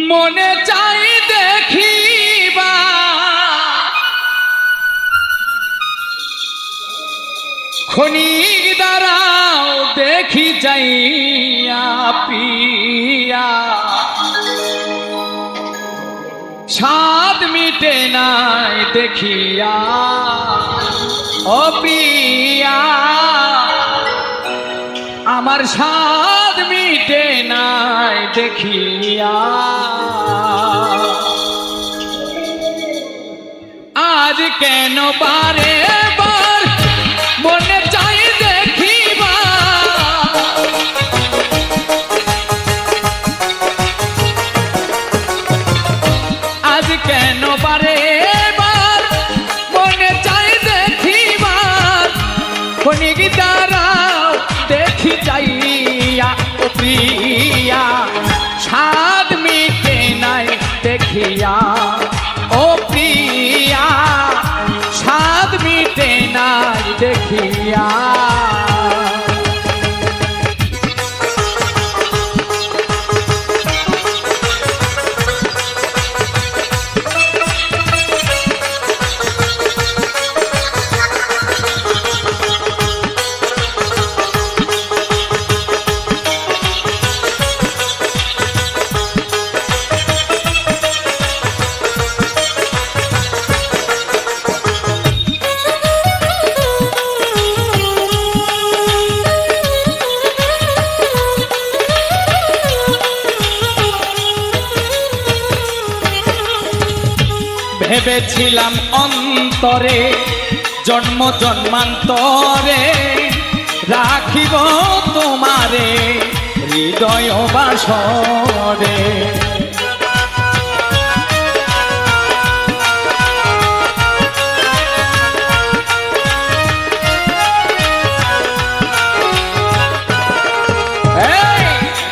মনে চাই দেখিবা খনিক দাঁড়াও দেখি যাইয়া পিয়া স্বাদ মিটে নাই দেখিয়া ও প্রিয়া আমার স্বাদ মিটে নাই দেখিয়া আজ কেন বারে বার মনে চাই দেখিবা আজ কেন বারে বার মনে চাই দেখিবা খনিক দাঁড়াও দেখি যাইয়া ও প্রিয়া স্বাদ মিটে নাই দেখিয়া ও প্রিয়া স্বাদ মিটে নাই দেখিয়া ভেবেছিলাম অন্তরে জন্ম জন্মান্তরে রাখিব তোমারে হৃদয় বাসরে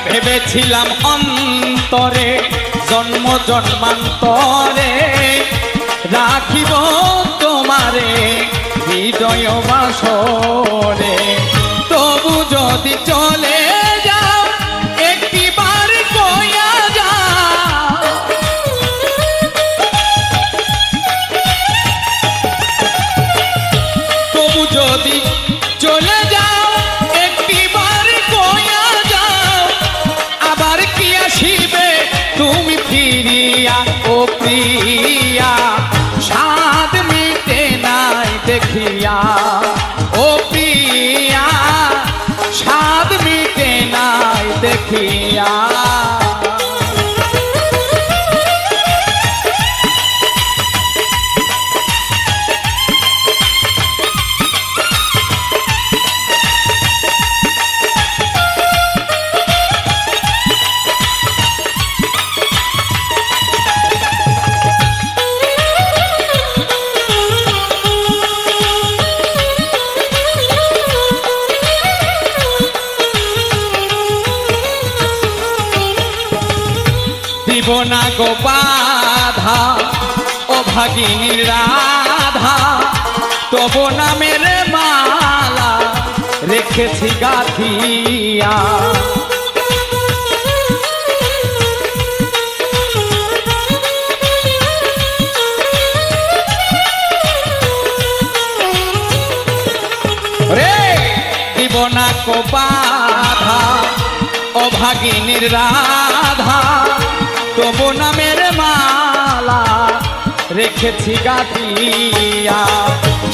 ভেবেছিলাম অন্তরে জন্ম জন্মান্তরে রাখিব তোমারে হৃদয় বাসরে তবু যদি চলে যাও একটিবার কইয়া যাও তবু যদি চলে যাও একটিবার কইয়া যাও আবার কি আসিবে তুমি ফিরিয়া ও প্রিয়া স্বাদ মিটে নাই দেখিয়া ও প্রিয়া স্বাদ মিটে নাই দেখিয়া দিব না গো বাধা ও ভাগিনী রাধা তবু নামের মালা রেখেছি গাথিয়া রে দিব না গো বাধা ও ভাগিনীর রাধা তবু নামের মালা রেখেছি গাথিয়া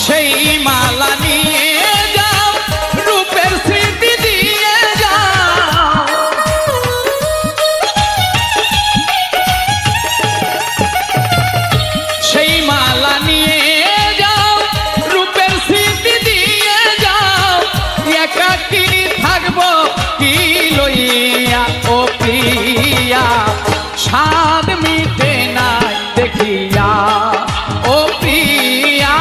সেই মালা নিয়ে যাও রূপের স্মৃতি দিয়ে যাও সেই মালা নিয়ে যাও রূপের স্মৃতি দিয়ে যাও একাকী থাকবো কি লইয়া ও প্রিয়া স্বাদ মিটে নাই দেখিয়া ও প্রিয়া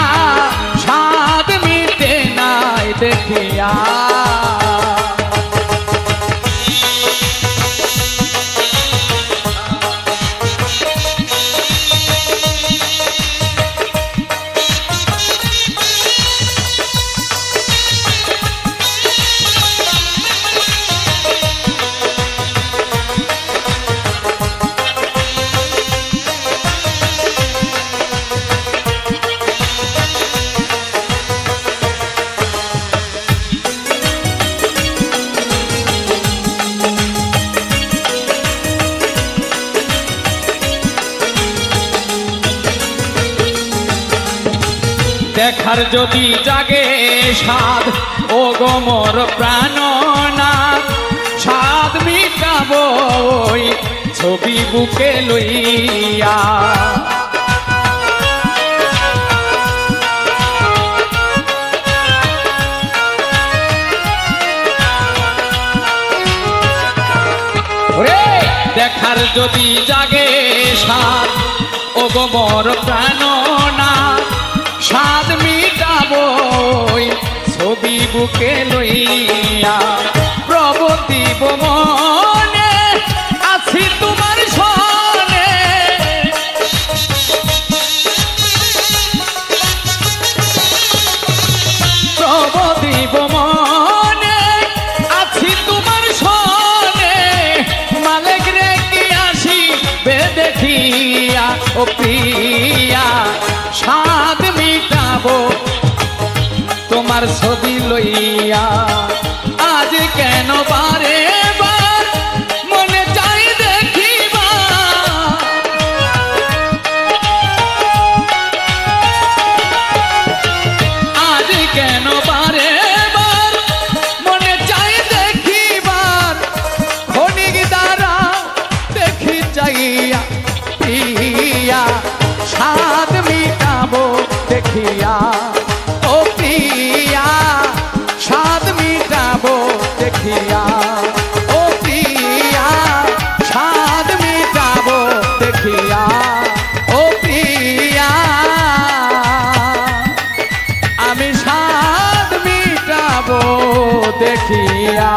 স্বাদ মিটে নাই দেখার যদি জাগে স্বাদ ও গোমর প্রাণনাথ স্বাদ মিটাবো ওই ছবি বুকে লইয়া দেখার যদি জাগে স্বাদ ও গোমর প্রাণনাথ স্বাদ মিটাবো ওই ছবি বুকে লইয়া প্রবতিব মনে আছি তোমার সনে প্রবতিব মনে আছি তোমার সনে মালিক রে কি আসি দেখিয়া ও প্রিয়া স্বাদ মিটাবো তোমার ছবি লইয়া আজ কেন বারে বার মনে চাই দেখিবা আজ কেন বারে বার মনে চাই দেখিবার ক্ষণিক দ্বারা দেখি চাইয়া প্রিয়া স্বাদ মিটাবো দেখিয়া ও প্রিয়া স্বাদ মিটাবো দেখিয়া ও প্রিয়া স্বাদ মিটাবো দেখিয়া ও প্রিয়া আমি স্বাদ মিটাবো দেখিয়া